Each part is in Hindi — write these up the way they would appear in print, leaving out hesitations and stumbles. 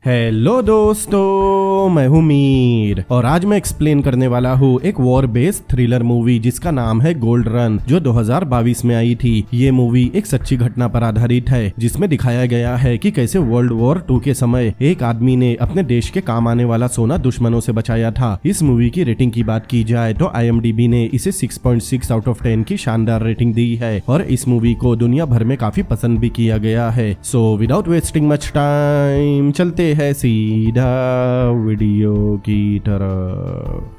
हेलो दोस्तों, मैं हूं मीर और आज मैं एक्सप्लेन करने वाला हूं एक वॉर बेस्ड थ्रिलर मूवी जिसका नाम है गोल्ड रन, जो 2022 में आई थी। ये मूवी एक सच्ची घटना पर आधारित है जिसमें दिखाया गया है कि कैसे वर्ल्ड वॉर 2 के समय एक आदमी ने अपने देश के काम आने वाला सोना दुश्मनों से बचाया था। इस मूवी की रेटिंग की बात की जाए तो IMDb ने इसे 6.6 आउट ऑफ 10 की शानदार रेटिंग दी है और इस मूवी को दुनिया भर में काफी पसंद भी किया गया है। So without wasting much time चलते है सीधा वीडियो की तरफ।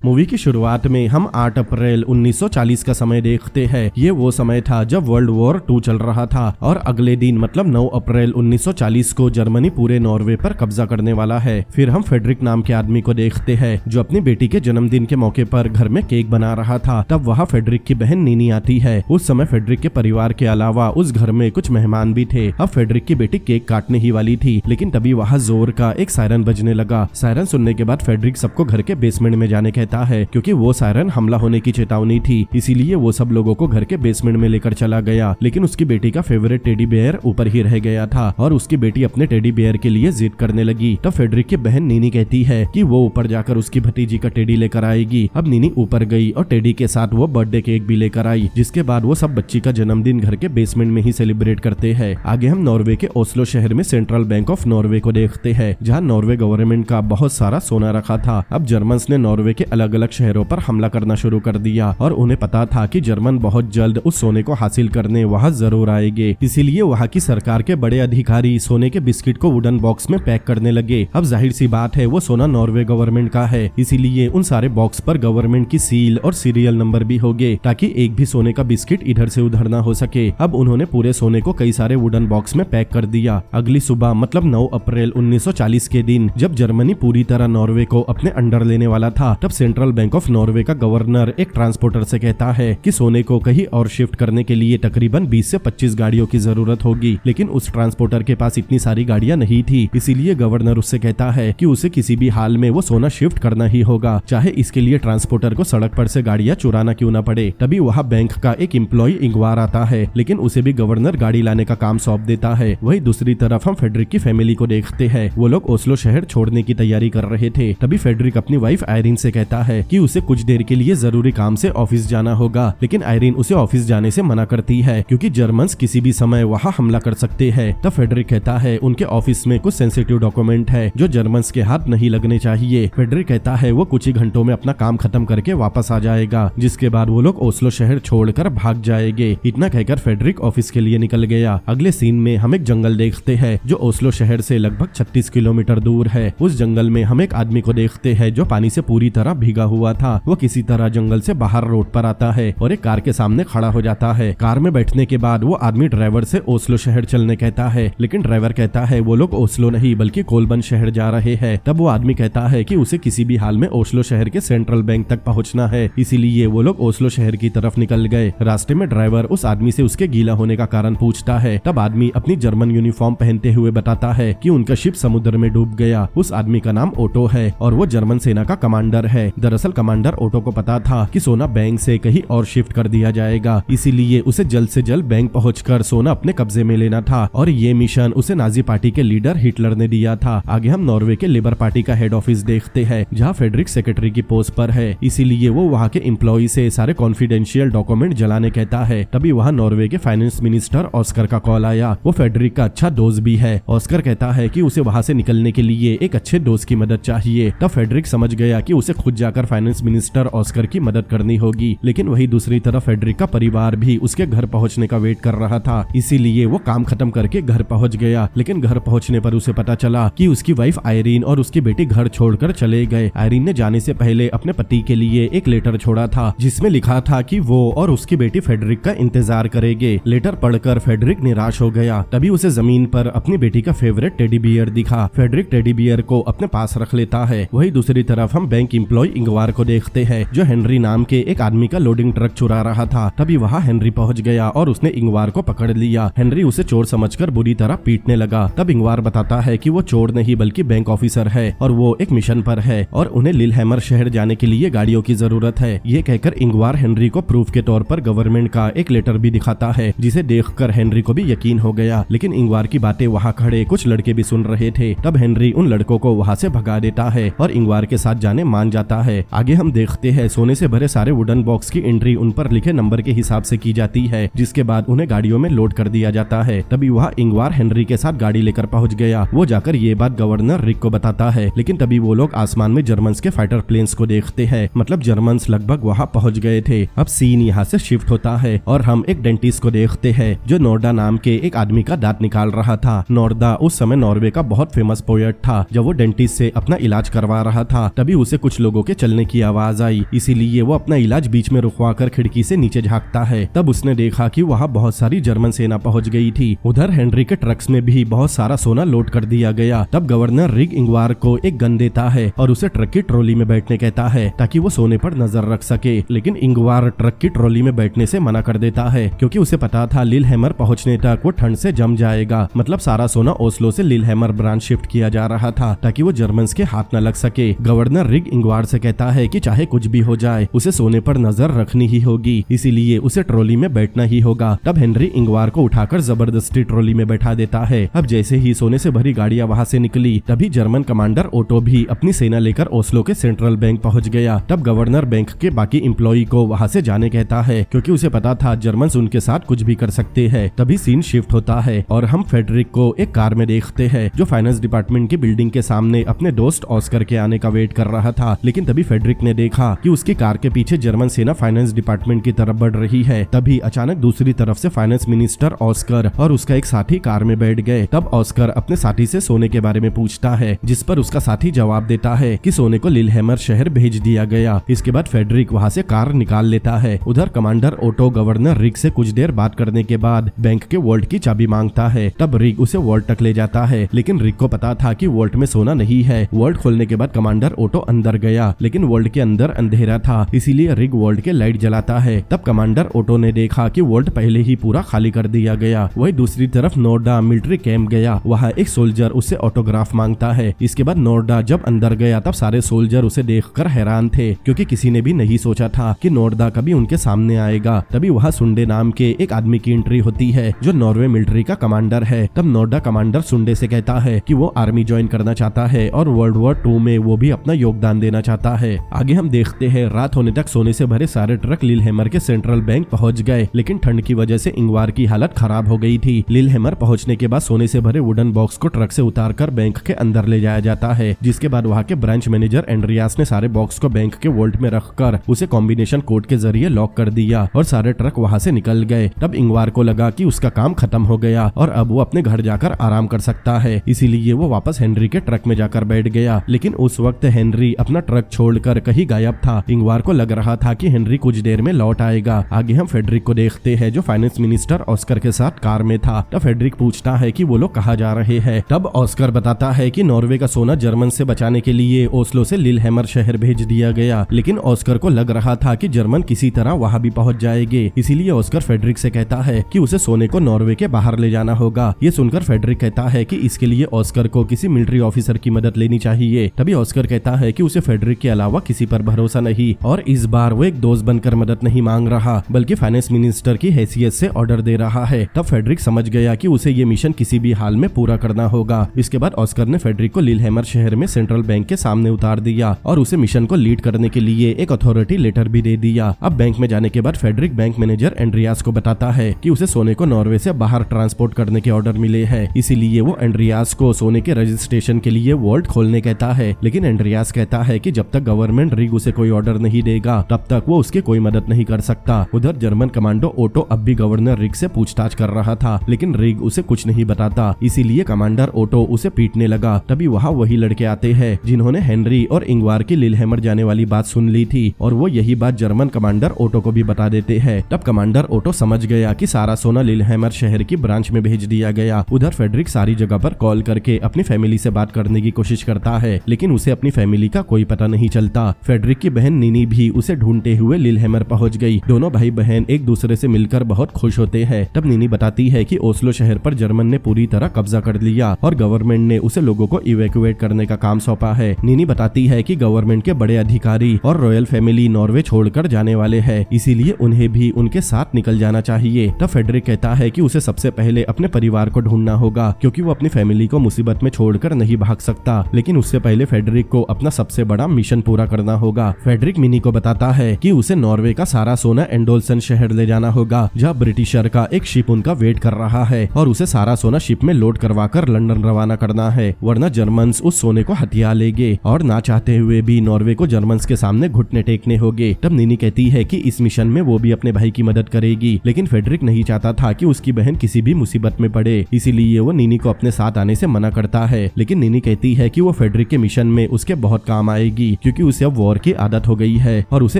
मूवी की शुरुआत में हम 8 अप्रैल 1940 का समय देखते हैं। ये वो समय था जब वर्ल्ड वॉर 2 चल रहा था और अगले दिन मतलब 9 अप्रैल 1940 को जर्मनी पूरे नॉर्वे पर कब्जा करने वाला है। फिर हम फेडरिक नाम के आदमी को देखते हैं जो अपनी बेटी के जन्मदिन के मौके पर घर में केक बना रहा था। तब वहाँ फेडरिक की बहन नीनी आती है। उस समय फेडरिक के परिवार के अलावा उस घर में कुछ मेहमान भी थे। अब फेडरिक की बेटी केक काटने ही वाली थी, लेकिन तभी वहाँ जोर का एक सायरन बजने लगा। सायरन सुनने के बाद फेडरिक सबको घर के बेसमेंट में जाने कहता है, क्योंकि वो सायरन हमला होने की चेतावनी थी। इसीलिए वो सब लोगों को घर के बेसमेंट में लेकर चला गया, लेकिन उसकी बेटी का फेवरेट टेडी बेयर ऊपर ही रह गया था और उसकी बेटी अपने टेडी बेयर के लिए जिद करने लगी। तब फेडरिक की बहन नीनी कहती है कि वो ऊपर जाकर उसकी भतीजी का टेडी लेकर आएगी। अब नीनी ऊपर गई और टेडी के साथ वो बर्थडे केक भी लेकर आई, जिसके बाद वो सब बच्ची का जन्मदिन घर के बेसमेंट में ही सेलिब्रेट करते हैं। आगे हम नॉर्वे के ओस्लो शहर में सेंट्रल बैंक ऑफ नॉर्वे को देखते हैं, जहाँ नॉर्वे गवर्नमेंट का बहुत सारा सोना रखा था। अब जर्मन्स ने नॉर्वे के अलग अलग शहरों पर हमला करना शुरू कर दिया और उन्हें पता था कि जर्मन बहुत जल्द उस सोने को हासिल करने वहां जरूर आएंगे। इसीलिए वहां की सरकार के बड़े अधिकारी सोने के बिस्किट को वुडन बॉक्स में पैक करने लगे। अब जाहिर सी बात है वो सोना नॉर्वे गवर्नमेंट का है, इसीलिए उन सारे बॉक्स पर गवर्नमेंट की सील और सीरियल नंबर भी होंगे, ताकि एक भी सोने का बिस्किट इधर से उधर ना हो सके। अब उन्होंने पूरे सोने को कई सारे वुडन बॉक्स में पैक कर दिया। अगली सुबह मतलब 9 अप्रैल 1940 के दिन जब जर्मनी पूरी तरह नॉर्वे को अपने अंडर लेने वाला था, तब सेंट्रल बैंक ऑफ नॉर्वे का गवर्नर एक ट्रांसपोर्टर से कहता है कि सोने को कहीं और शिफ्ट करने के लिए तकरीबन 20 से 25 गाड़ियों की जरूरत होगी, लेकिन उस ट्रांसपोर्टर के पास इतनी सारी गाड़ियां नहीं थी। इसीलिए गवर्नर उससे कहता है कि उसे किसी भी हाल में वो सोना शिफ्ट करना ही होगा, चाहे इसके लिए ट्रांसपोर्टर को सड़क पर से गाड़ियां चुराना क्यों ना पड़े। तभी वहाँ बैंक का एक एम्प्लॉय इंगवार आता है, लेकिन उसे भी गवर्नर गाड़ी लाने का काम सौंप देता है। वही दूसरी तरफ हम फेडरिक की फैमिली को देखते हैं। वो लोग ओस्लो शहर छोड़ने की तैयारी कर रहे थे। तभी फेडरिक अपनी वाइफ आयरिन से कहता है कि उसे कुछ देर के लिए जरूरी काम से ऑफिस जाना होगा, लेकिन आयरिन उसे ऑफिस जाने से मना करती है क्योंकि जर्मन्स किसी भी समय वहां हमला कर सकते हैं। तब फेडरिक कहता है उनके ऑफिस में कुछ सेंसिटिव डॉक्यूमेंट है जो जर्मन्स के हाथ नहीं लगने चाहिए। फेडरिक कहता है वो कुछ ही घंटों में अपना काम खत्म करके वापस आ जाएगा, जिसके बाद वो लोग ओस्लो शहर छोड़कर भाग जाएंगे। इतना कहकर फेडरिक ऑफिस के लिए निकल गया। अगले सीन में हम एक जंगल देखते हैं जो ओस्लो शहर से लगभग 36 किलोमीटर दूर है। उस जंगल में हम एक आदमी को देखते हैं जो पानी से पूरी तरह भीगा हुआ था। वो किसी तरह जंगल से बाहर रोड पर आता है और एक कार के सामने खड़ा हो जाता है। कार में बैठने के बाद वो आदमी ड्राइवर से ओस्लो शहर चलने कहता है, लेकिन ड्राइवर कहता है वो लोग ओस्लो नहीं बल्कि कोलबन शहर जा रहे हैं। तब वो आदमी कहता है कि उसे किसी भी हाल में ओस्लो शहर के सेंट्रल बैंक तक पहुंचना है, इसीलिए वो लोग ओस्लो शहर की तरफ निकल गए। रास्ते में ड्राइवर उस आदमी से उसके गीला होने का कारण पूछता है। तब आदमी अपनी जर्मन यूनिफॉर्म पहनते हुए बताता है कि उनका शिप समुद्र में डूब गया। उस आदमी का नाम ओटो है और वो जर्मन सेना का कमांडर है। दरअसल कमांडर ओटो को पता था कि सोना बैंक से कहीं और शिफ्ट कर दिया जाएगा, इसीलिए उसे जल्द से जल्द बैंक पहुंचकर सोना अपने कब्जे में लेना था और ये मिशन उसे नाजी पार्टी के लीडर हिटलर ने दिया था। आगे हम नॉर्वे के लेबर पार्टी का हेड ऑफिस देखते हैं, जहां फेडरिक सेक्रेटरी की पोस्ट पर है, इसीलिए वो वहां के एम्प्लॉय से सारे कॉन्फिडेंशियल डॉक्यूमेंट जलाने कहता है। तभी वहां नॉर्वे के फाइनेंस मिनिस्टर ऑस्कर का कॉल आया। वो फेडरिक का अच्छा दोस्त भी है। ऑस्कर कहता है कि उसे वहां से निकलने के लिए एक अच्छे दोस्त की मदद चाहिए। तब फेडरिक समझ गया कि उसे खुद जाकर फाइनेंस मिनिस्टर ऑस्कर की मदद करनी होगी, लेकिन वही दूसरी तरफ फेडरिक का परिवार भी उसके घर पहुंचने का वेट कर रहा था, इसीलिए वो काम खत्म करके घर पहुंच गया। लेकिन घर पहुंचने पर उसे पता चला कि उसकी वाइफ आयरिन और उसकी बेटी घर छोड़कर चले गए। आयरिन ने जाने से पहले अपने पति के लिए एक लेटर छोड़ा था जिसमें लिखा था कि वो और उसकी बेटी फेडरिक का इंतजार करेंगे। लेटर पढ़कर फेडरिक निराश हो गया। तभी उसे जमीन पर अपनी बेटी का फेवरेट टेडी बियर दिखा। फेडरिक टेडी बियर को अपने पास रख लेता है। वही दूसरी तरफ हम बैंक एम्प्लॉय इंगवार को देखते हैं जो हेनरी नाम के एक आदमी का लोडिंग ट्रक चुरा रहा था। तभी वहाँ हेनरी पहुँच गया और उसने इंगवार को पकड़ लिया। हेनरी उसे चोर समझकर बुरी तरह पीटने लगा। तब इंगवार बताता है कि वो चोर नहीं बल्कि बैंक ऑफिसर है और वो एक मिशन पर है और उन्हें लिलहैमर शहर जाने के लिए गाड़ियों की जरूरत है। ये कहकर इंगवार हेनरी को प्रूफ के तौर पर गवर्नमेंट का एक लेटर भी दिखाता है जिसे देखकर हेनरी को भी यकीन हो गया। लेकिन इंगवार की बातें वहाँ खड़े कुछ लड़के भी सुन रहे थे। तब हेनरी उन लड़कों को वहाँ से भगा देता है और इंगवार के साथ जाने मान जाता है। आगे हम देखते हैं सोने से भरे सारे वुडन बॉक्स की एंट्री उन पर लिखे नंबर के हिसाब से की जाती है, जिसके बाद उन्हें गाड़ियों में लोड कर दिया जाता है। तभी वहाँ इंगवार हेनरी के साथ गाड़ी लेकर पहुँच गया। वो जाकर ये बात गवर्नर रिक को बताता है। लेकिन तभी वो लोग आसमान में जर्मन्स के फाइटर प्लेन्स को देखते हैं। मतलब जर्मन्स लगभग वहाँ पहुँच गए थे। अब सीन यहाँ से शिफ्ट होता है और हम एक डेंटिस्ट को देखते हैं जो नोर्डा नाम के एक आदमी का दांत निकाल रहा था। नोर्डा उस समय नॉर्वे का बहुत फेमस पोएट था। जब वो डेंटिस्ट से अपना इलाज करवा रहा था तभी उसे कुछ लोगों के चलने की आवाज आई, इसीलिए वो अपना इलाज बीच में रुकवाकर खिड़की से नीचे झांकता है। तब उसने देखा कि वहाँ बहुत सारी जर्मन सेना पहुँच गई थी। उधर हेनरी के ट्रक्स में भी बहुत सारा सोना लोड कर दिया गया। तब गवर्नर रिग इंगवार को एक गन देता है और उसे ट्रक की ट्रॉली में बैठने कहता है ताकि वो सोने पर नजर रख सके। लेकिन इंगवार ट्रक की ट्रॉली में बैठने से मना कर देता है क्योंकि उसे पता था लिलहैमर पहुंचने तक वो ठंड से जम जाएगा। मतलब सारा सोना ओस्लो से लिलहैमर ब्रांच शिफ्ट किया जा रहा था ताकि वो जर्मन्स के हाथ न लग सके। गवर्नर रिग इंगवार से कहता है कि चाहे कुछ भी हो जाए उसे सोने पर नजर रखनी ही होगी, इसीलिए उसे ट्रॉली में बैठना ही होगा। तब हेनरी इंगवार को उठाकर जबरदस्ती ट्रॉली में बैठा देता है। अब जैसे ही सोने से भरी गाड़ियां वहां से निकली तभी जर्मन कमांडर ओटो भी अपनी सेना लेकर ओस्लो के सेंट्रल बैंक पहुंच गया। तब गवर्नर बैंक के बाकी एम्प्लॉई को वहां से जाने कहता है क्योंकि उसे पता था जर्मन्स उनके साथ कुछ भी कर सकते हैं। तभी सीन शिफ्ट होता है और हम फेडरिक को एक कार में देखते हैं जो फाइनेंस डिपार्टमेंट की बिल्डिंग के सामने अपने दोस्त ऑस्कर के आने का वेट कर रहा था। लेकिन तभी फेडरिक ने देखा कि उसकी कार के पीछे जर्मन सेना फाइनेंस डिपार्टमेंट की तरफ बढ़ रही है। तभी अचानक दूसरी तरफ से फाइनेंस मिनिस्टर ऑस्कर और उसका एक साथी कार में बैठ गए। तब ऑस्कर अपने साथी से सोने के बारे में पूछता है जिस पर उसका साथी जवाब देता है कि सोने को लिलहैमर शहर भेज दिया गया। इसके बाद फेडरिक वहाँ से कार निकाल लेता है। उधर कमांडर ओटो गवर्नर रिग से कुछ देर बात करने के बाद बैंक के वॉल्ट की चाबी मांगता है। तब रिग उसे वॉल्ट तक ले जाता है लेकिन रिग को पता था कि वॉल्ट में सोना नहीं है। वॉल्ट खोलने के बाद कमांडर ओटो अंदर गया लेकिन वॉल्ट के अंदर अंधेरा था, इसीलिए रिग वॉल्ट के लाइट जलाता है। तब कमांडर ओटो ने देखा कि वॉल्ट पहले ही पूरा खाली कर दिया गया। वही दूसरी तरफ नोर्डा मिलिट्री कैंप गया। वहाँ एक सोल्जर उससे ऑटोग्राफ मांगता है। इसके बाद नोर्डा जब अंदर गया तब सारे सोल्जर उसे देखकर हैरान थे क्योंकि किसी ने भी नहीं सोचा था कि नोर्डा कभी उनके सामने आएगा। तभी वहाँ सुंडे नाम के एक आदमी की एंट्री होती है जो नॉर्वे मिलिट्री का कमांडर है। तब नोर्डा कमांडर सुंडे से कहता है कि वो आर्मी ज्वाइन करना चाहता है और वर्ल्ड वॉर 2 में वो भी अपना योगदान देना चाहता है। आगे हम देखते हैं रात होने तक सोने से भरे सारे ट्रक लिलहैमर के सेंट्रल बैंक पहुंच गए लेकिन ठंड की वजह से इंगवार की हालत खराब हो गई थी। लिलहैमर पहुंचने के बाद सोने से भरे वुडन बॉक्स को ट्रक से उतारकर बैंक के अंदर ले जाया जाता है, जिसके बाद वहाँ के ब्रांच मैनेजर एंड्रियास ने सारे बॉक्स को बैंक के वोल्ट में रखकर उसे कॉम्बिनेशन कोड के जरिए लॉक कर दिया और सारे ट्रक वहाँ से निकल गए। तब इंगवार को लगा कि उसका काम खत्म हो गया और अब वो अपने घर जाकर आराम कर सकता है, इसीलिए वो वापस हेनरी के ट्रक में जाकर बैठ गया। लेकिन उस वक्त हेनरी अपना ट्रक छोड़कर कहीं गायब था। इंगवार को लग रहा था कि हेनरी कुछ देर में लौट आएगा। आगे हम फेडरिक को देखते हैं जो फाइनेंस मिनिस्टर ऑस्कर के साथ कार में था। तब फेडरिक पूछता है कि वो लोग कहाँ जा रहे हैं। तब ऑस्कर बताता है कि नॉर्वे का सोना जर्मन से बचाने के लिए ओस्लो से लिलहैमर शहर भेज दिया गया। लेकिन ऑस्कर को लग रहा था कि जर्मन किसी तरह वहाँ भी पहुँच जाएंगे, इसीलिए ऑस्कर फेडरिक से कहता है कि उसे सोने को नॉर्वे के बाहर ले जाना होगा। ये सुनकर फेडरिक कहता है कि इसके लिए ऑस्कर को किसी मिलिट्री ऑफिसर की मदद लेनी चाहिए। तभी ऑस्कर कहता है कि उसे फेडरिक के अलावा किसी पर भरोसा नहीं और इस बार वो एक दोस्त बनकर मदद नहीं मांग रहा बल्कि फाइनेंस मिनिस्टर की हैसियत से ऑर्डर दे रहा है। तब फेडरिक समझ गया कि उसे ये मिशन किसी भी हाल में पूरा करना होगा। इसके बाद ऑस्कर ने फेडरिक को लिलहैमर शहर में सेंट्रल बैंक के सामने उतार दिया और उसे मिशन को लीड करने के लिए एक अथॉरिटी लेटर भी दे दिया। अब बैंक में जाने के बाद फेडरिक बैंक मैनेजर एंड्रियास को बताता है कि उसे सोने को नॉर्वे से बाहर ट्रांसपोर्ट करने के ऑर्डर मिले हैं, इसीलिए वो एंड्रियास को सोने के रजिस्ट्रेशन के लिए वॉल्ट खोलने कहता है। लेकिन एंड्रियास कहता है कि जब तक गवर्नमेंट रिग उसे कोई ऑर्डर नहीं देगा तब तक वो उसकी कोई मदद नहीं कर सकता। उधर जर्मन कमांडो ओटो अब भी गवर्नर रिग से पूछताछ कर रहा था लेकिन रिग उसे कुछ नहीं बताता, इसीलिए कमांडर ओटो उसे पीटने लगा। तभी वहाँ वही लड़के आते हैं जिन्होंने हेनरी और इंगवार की लिलहैमर जाने वाली बात सुन ली थी और वो यही बात जर्मन कमांडर ओटो को भी बता देते हैं। तब कमांडर ओटो समझ गया कि सारा सोना लिलहैमर शहर की ब्रांच में भेज दिया गया। उधर फेडरिक सारी जगह पर कॉल करके अपनी फैमिली से बात करने की कोशिश करता है लेकिन उसे अपनी फैमिली का कोई पता नहीं नहीं चलता। फेडरिक की बहन नीनी भी उसे ढूंढते हुए लिलहैमर पहुंच गई। दोनों भाई बहन एक दूसरे से मिलकर बहुत खुश होते हैं। तब नीनी बताती है कि ओस्लो शहर पर जर्मन ने पूरी तरह कब्जा कर लिया और गवर्नमेंट ने उसे लोगों को इवैक्यूएट करने का काम सौंपा है। नीनी बताती है कि गवर्नमेंट के बड़े अधिकारी और रॉयल फैमिली नॉर्वे छोड़कर जाने वाले हैं, इसीलिए उन्हें भी उनके साथ निकल जाना चाहिए। तब फेडरिक कहता है कि उसे सबसे पहले अपने परिवार को ढूंढना होगा, क्योंकि वो अपनी फैमिली को मुसीबत में छोड़कर नहीं भाग सकता। लेकिन उससे पहले फेडरिक को अपना सबसे बड़ा मिशन पूरा करना होगा। फेडरिक मिनी को बताता है कि उसे नॉर्वे का सारा सोना एंडोल्सन शहर ले जाना होगा, जहाँ ब्रिटिशर का एक शिप उनका वेट कर रहा है, और उसे सारा सोना शिप में लोड करवाकर लंदन रवाना करना है, वरना जर्मन्स उस सोने को हथिया लेंगे और ना चाहते हुए भी नॉर्वे को जर्मन्स के सामने घुटने टेकने होंगे। तब नीनी कहती है कि इस मिशन में वो भी अपने भाई की मदद करेगी, लेकिन फेडरिक नहीं चाहता था कि उसकी बहन किसी भी मुसीबत में पड़े, इसीलिए वो नीनी को अपने साथ आने से मना करता है। लेकिन नीनी कहती है कि वो फेडरिक के मिशन में उसके बहुत काम आएगी, क्योंकि उसे अब वॉर की आदत हो गई है और उसे